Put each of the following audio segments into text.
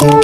Shalom,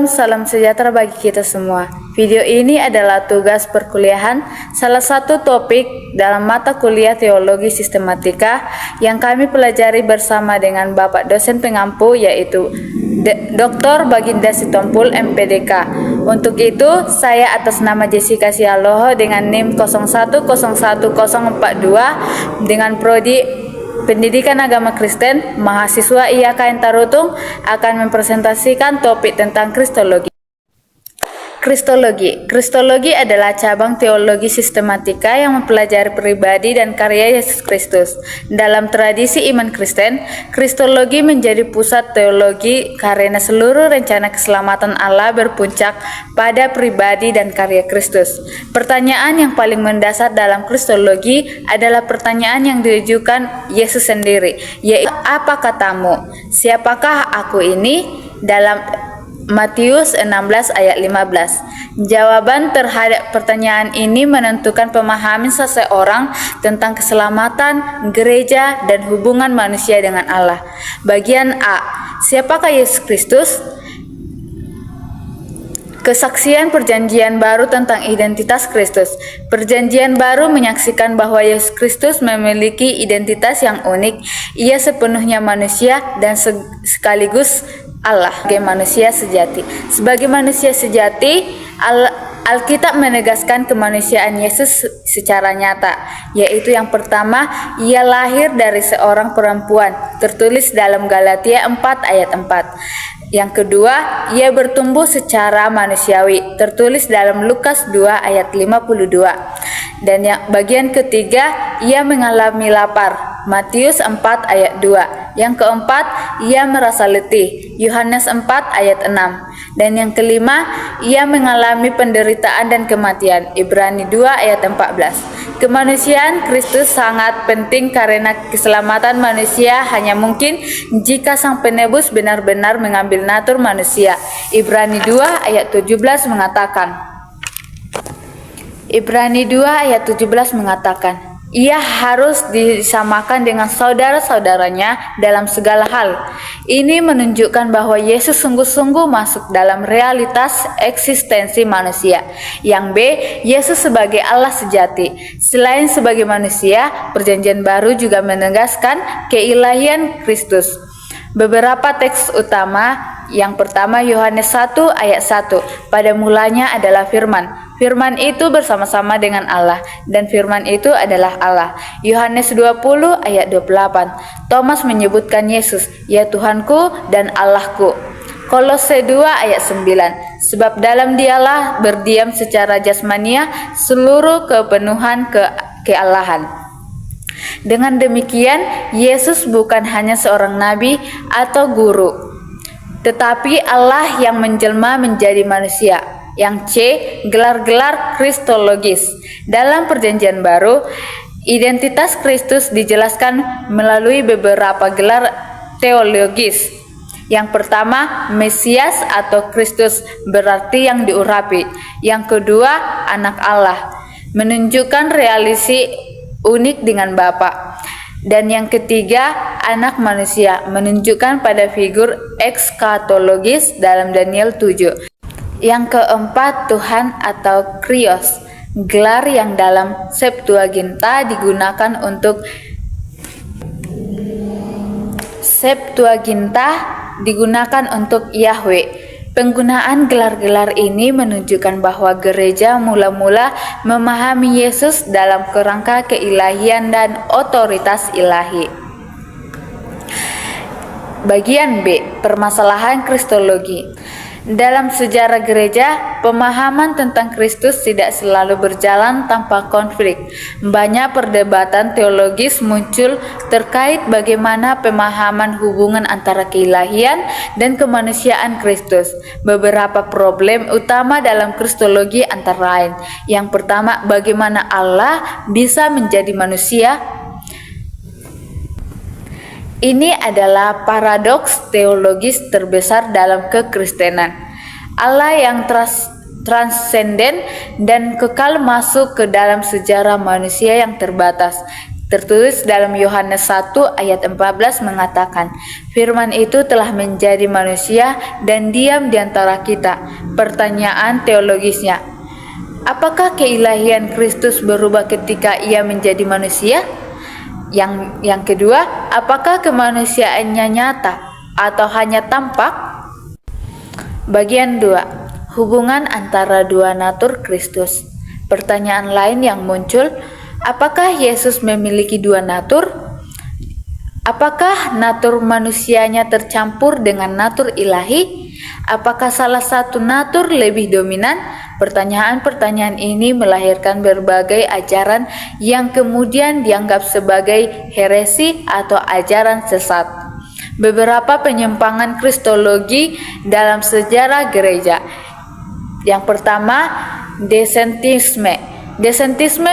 salam sejahtera bagi kita semua. Video ini adalah tugas perkuliahan salah satu topik dalam mata kuliah Teologi Sistematika yang kami pelajari bersama dengan Bapak dosen pengampu yaitu Dr. Baginda Sitompul MPDK. Untuk itu, saya atas nama Jessica Sialoho dengan NIM 01011042 dengan prodi Pendidikan Agama Kristen, mahasiswa IAKN Tarutung akan mempresentasikan topik tentang Kristologi. Kristologi adalah cabang teologi sistematika yang mempelajari pribadi dan karya Yesus Kristus. Dalam tradisi iman Kristen, Kristologi menjadi pusat teologi karena seluruh rencana keselamatan Allah berpuncak pada pribadi dan karya Kristus. Pertanyaan yang paling mendasar dalam Kristologi adalah pertanyaan yang ditujukan Yesus sendiri, yaitu apa katamu? Siapakah aku ini? Dalam Matius 16 ayat 15. Jawaban terhadap pertanyaan ini menentukan pemahaman seseorang tentang keselamatan, gereja, dan hubungan manusia dengan Allah. Bagian A. Siapakah Yesus Kristus? Kesaksian Perjanjian Baru tentang identitas Kristus. Perjanjian Baru menyaksikan bahwa Yesus Kristus memiliki identitas yang unik. Ia sepenuhnya manusia dan sekaligus Allah sebagai manusia sejati. Sebagai manusia sejati, Alkitab menegaskan kemanusiaan Yesus secara nyata, yaitu yang pertama, ia lahir dari seorang perempuan, tertulis dalam Galatia 4 ayat 4. Yang kedua, ia bertumbuh secara manusiawi, tertulis dalam Lukas 2 ayat 52. Dan yang bagian ketiga, ia mengalami lapar, Matius 4 ayat 2. Yang keempat, ia merasa letih, Yohanes 4 ayat 6. Dan yang kelima, ia mengalami penderitaan dan kematian, Ibrani 2 ayat 14. Kemanusiaan Kristus sangat penting karena keselamatan manusia hanya mungkin jika Sang Penebus benar-benar mengambil natur manusia. Ibrani 2 ayat 17 mengatakan, ia harus disamakan dengan saudara-saudaranya dalam segala hal. Ini menunjukkan bahwa Yesus sungguh-sungguh masuk dalam realitas eksistensi manusia. Yang B, Yesus sebagai Allah sejati. Selain sebagai manusia, Perjanjian Baru juga menegaskan keilahian Kristus. Beberapa teks utama, yang pertama Yohanes 1 ayat 1, pada mulanya adalah firman. Firman itu bersama-sama dengan Allah, dan firman itu adalah Allah. Yohanes 20 ayat 28, Thomas menyebutkan Yesus, ya Tuhanku dan Allahku. Kolose 2 ayat 9, sebab dalam dialah berdiam secara jasmania seluruh kepenuhan kealahan. Dengan demikian, Yesus bukan hanya seorang nabi atau guru, tetapi Allah yang menjelma menjadi manusia. Yang C, gelar-gelar kristologis. Dalam Perjanjian Baru, identitas Kristus dijelaskan melalui beberapa gelar teologis. Yang pertama, Mesias atau Kristus berarti yang diurapi. Yang kedua, anak Allah, menunjukkan relasi unik dengan Bapa. Dan yang ketiga, anak manusia, menunjukkan pada figur ekskatologis dalam Daniel 7. Yang keempat, Tuhan atau Krios, gelar yang dalam Septuaginta digunakan untuk Yahweh. Penggunaan gelar-gelar ini menunjukkan bahwa gereja mula-mula memahami Yesus dalam kerangka keilahian dan otoritas ilahi. Bagian B, permasalahan Kristologi. Dalam sejarah gereja, pemahaman tentang Kristus tidak selalu berjalan tanpa konflik. Banyak perdebatan teologis muncul terkait bagaimana pemahaman hubungan antara keilahian dan kemanusiaan Kristus. Beberapa problem utama dalam Kristologi antara lain. Yang pertama, bagaimana Allah bisa menjadi manusia? Ini adalah paradoks teologis terbesar dalam kekristenan. Allah yang transenden dan kekal masuk ke dalam sejarah manusia yang terbatas. Tertulis dalam Yohanes 1 ayat 14 mengatakan, firman itu telah menjadi manusia dan diam di antara kita. Pertanyaan teologisnya, apakah keilahian Kristus berubah ketika ia menjadi manusia? Yang kedua, apakah kemanusiaannya nyata atau hanya tampak? Bagian 2. Hubungan antara dua natur Kristus. Pertanyaan lain yang muncul, apakah Yesus memiliki dua natur? Apakah natur manusianya tercampur dengan natur ilahi? Apakah salah satu natur lebih dominan? Pertanyaan-pertanyaan ini melahirkan berbagai ajaran yang kemudian dianggap sebagai heresi atau ajaran sesat. Beberapa penyimpangan kristologi dalam sejarah gereja. Yang pertama, Desentisme. Desentisme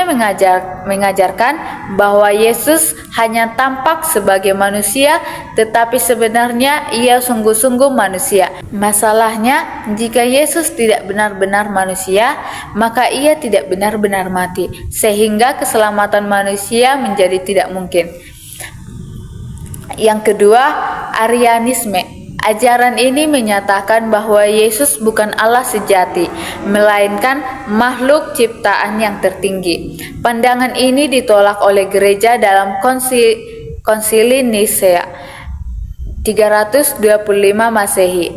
mengajarkan bahwa Yesus hanya tampak sebagai manusia, tetapi sebenarnya ia sungguh-sungguh manusia. Masalahnya, jika Yesus tidak benar-benar manusia, maka ia tidak benar-benar mati, sehingga keselamatan manusia menjadi tidak mungkin. Yang kedua, Arianisme. Ajaran ini menyatakan bahwa Yesus bukan Allah sejati, melainkan makhluk ciptaan yang tertinggi. Pandangan ini ditolak oleh gereja dalam Konsili Nisea 325 Masehi.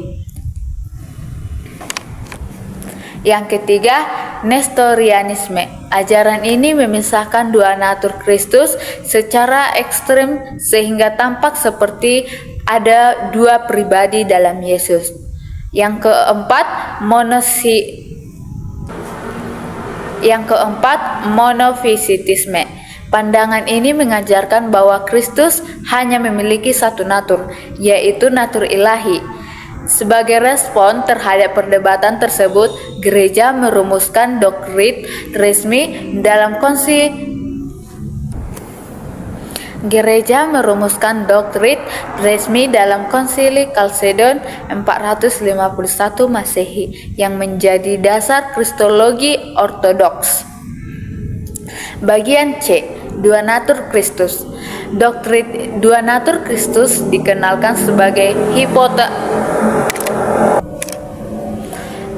Yang ketiga, Nestorianisme. Ajaran ini memisahkan dua natur Kristus secara ekstrem sehingga tampak seperti ada dua pribadi dalam Yesus. Yang keempat, monofisitisme. Pandangan ini mengajarkan bahwa Kristus hanya memiliki satu natur, yaitu natur ilahi. Sebagai respon terhadap perdebatan tersebut, gereja merumuskan doktrin resmi dalam Konsili Kalsedon 451 Masehi yang menjadi dasar kristologi ortodoks. Bagian C. Dua natur Kristus. Doktrin dua natur Kristus dikenalkan sebagai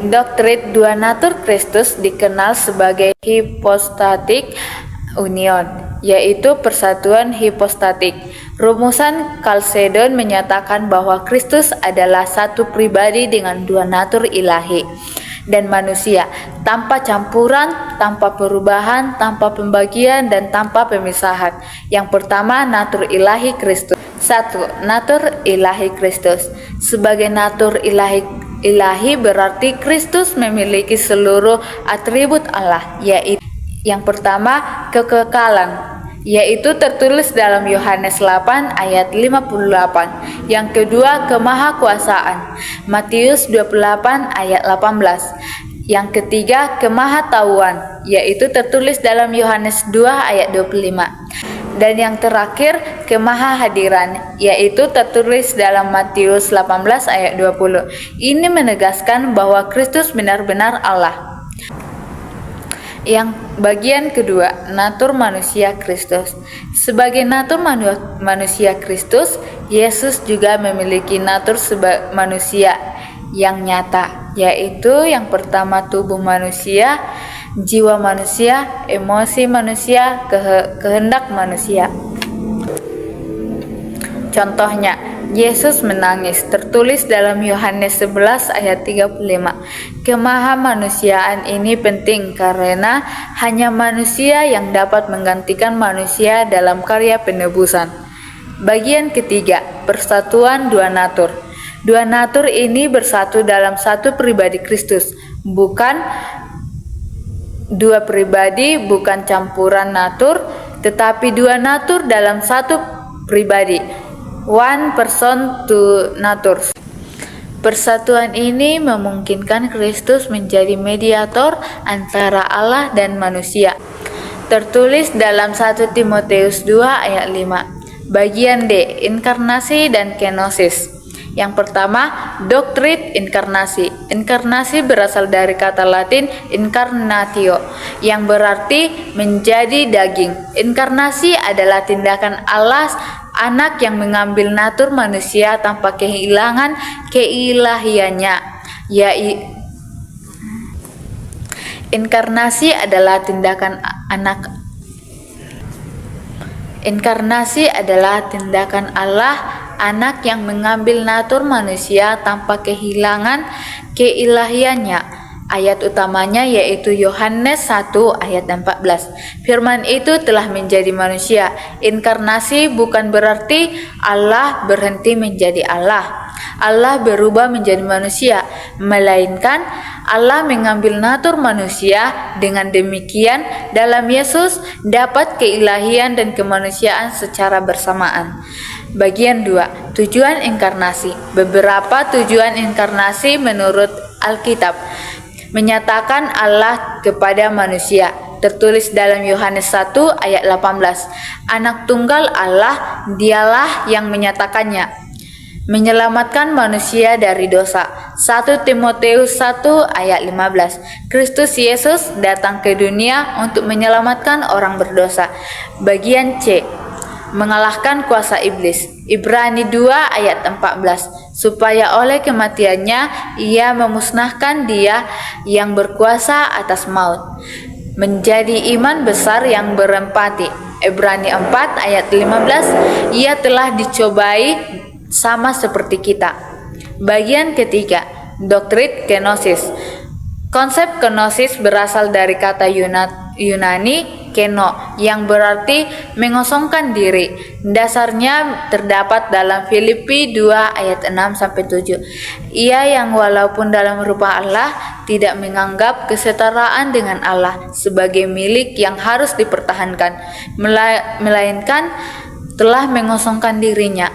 Doktrin dua natur Kristus dikenal sebagai hypostatic union, yaitu persatuan hipostatik. Rumusan Kalsedon menyatakan bahwa Kristus adalah satu pribadi dengan dua natur ilahi dan manusia, tanpa campuran, tanpa perubahan, tanpa pembagian, dan tanpa pemisahan. Yang pertama, natur ilahi Kristus. 1. Natur ilahi Kristus. Sebagai natur ilahi berarti Kristus memiliki seluruh atribut Allah, yaitu yang pertama, kekekalan, yaitu tertulis dalam Yohanes 8 ayat 58. Yang kedua, kemahakuasaan, Matius 28 ayat 18. Yang ketiga, kemahatauan, yaitu tertulis dalam Yohanes 2 ayat 25. Dan yang terakhir, kemahahadiran, yaitu tertulis dalam Matius 18 ayat 20. Ini menegaskan bahwa Kristus benar-benar Allah. Yang bagian kedua, natur manusia Kristus. Sebagai natur manusia Kristus, Yesus juga memiliki natur manusia yang nyata, yaitu yang pertama tubuh manusia, jiwa manusia, emosi manusia, kehendak manusia. Contohnya, Yesus menangis, tertulis dalam Yohanes 11 ayat 35. Kemahamanusiaan ini penting karena hanya manusia yang dapat menggantikan manusia dalam karya penebusan. Bagian ketiga, persatuan dua natur. Dua natur ini bersatu dalam satu pribadi Kristus, bukan dua pribadi, bukan campuran natur, tetapi dua natur dalam satu pribadi. One person, two natures. Persatuan ini memungkinkan Kristus menjadi mediator antara Allah dan manusia. Tertulis dalam 1 Timotius 2 ayat 5. Bagian D, inkarnasi dan kenosis. Yang pertama, doktrin inkarnasi. Inkarnasi berasal dari kata Latin incarnatio, yang berarti menjadi daging. Inkarnasi adalah tindakan Allah Anak yang mengambil natur manusia tanpa kehilangan keilahiannya. Inkarnasi adalah tindakan Allah Anak yang mengambil natur manusia tanpa kehilangan keilahiannya. Ayat utamanya yaitu Yohanes 1 ayat 14. Firman itu telah menjadi manusia. Inkarnasi bukan berarti Allah berhenti menjadi Allah. Allah berubah menjadi manusia, melainkan Allah mengambil natur manusia. Dengan demikian, dalam Yesus dapat keilahian dan kemanusiaan secara bersamaan. Bagian 2. Tujuan inkarnasi. Beberapa tujuan inkarnasi menurut Alkitab menyatakan Allah kepada manusia. Tertulis dalam Yohanes 1 ayat 18. Anak tunggal Allah, dialah yang menyatakannya, menyelamatkan manusia dari dosa. 1 Timotius 1 ayat 15. Kristus Yesus datang ke dunia untuk menyelamatkan orang berdosa. Bagian C. Mengalahkan kuasa iblis. Ibrani 2 ayat 14. Supaya oleh kematiannya ia memusnahkan dia yang berkuasa atas maut, menjadi iman besar yang berempati. Ibrani 4 ayat 15. Ia telah dicobai sama seperti kita. Bagian ketiga, doktrin kenosis. Konsep kenosis berasal dari kata Yunani keno, yang berarti mengosongkan diri. Dasarnya terdapat dalam Filipi 2 ayat 6-7. Ia yang walaupun dalam rupa Allah tidak menganggap kesetaraan dengan Allah sebagai milik yang harus dipertahankan, melainkan telah mengosongkan dirinya.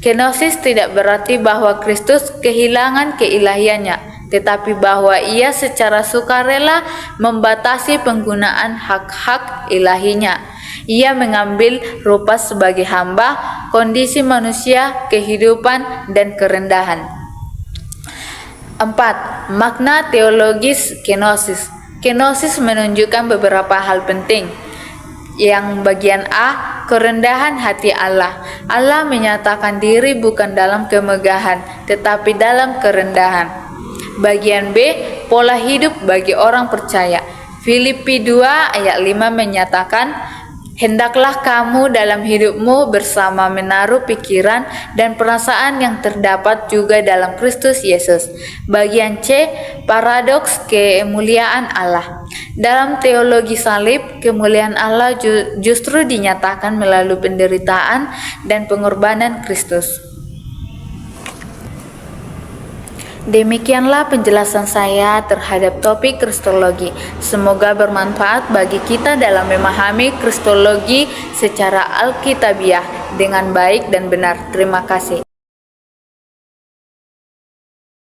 Kenosis tidak berarti bahwa Kristus kehilangan keilahiannya, tetapi bahwa ia secara sukarela membatasi penggunaan hak-hak ilahinya. Ia mengambil rupa sebagai hamba, kondisi manusia, kehidupan, dan kerendahan. 4. Makna teologis kenosis. Kenosis menunjukkan beberapa hal penting. Yang bagian A, kerendahan hati Allah. Allah menyatakan diri bukan dalam kemegahan, tetapi dalam kerendahan. Bagian B, pola hidup bagi orang percaya. Filipi 2 ayat 5 menyatakan, hendaklah kamu dalam hidupmu bersama menaruh pikiran dan perasaan yang terdapat juga dalam Kristus Yesus. Bagian C, paradoks kemuliaan Allah. Dalam teologi salib, kemuliaan Allah justru dinyatakan melalui penderitaan dan pengorbanan Kristus. Demikianlah penjelasan saya terhadap topik kristologi. Semoga bermanfaat bagi kita dalam memahami kristologi secara alkitabiah dengan baik dan benar. Terima kasih.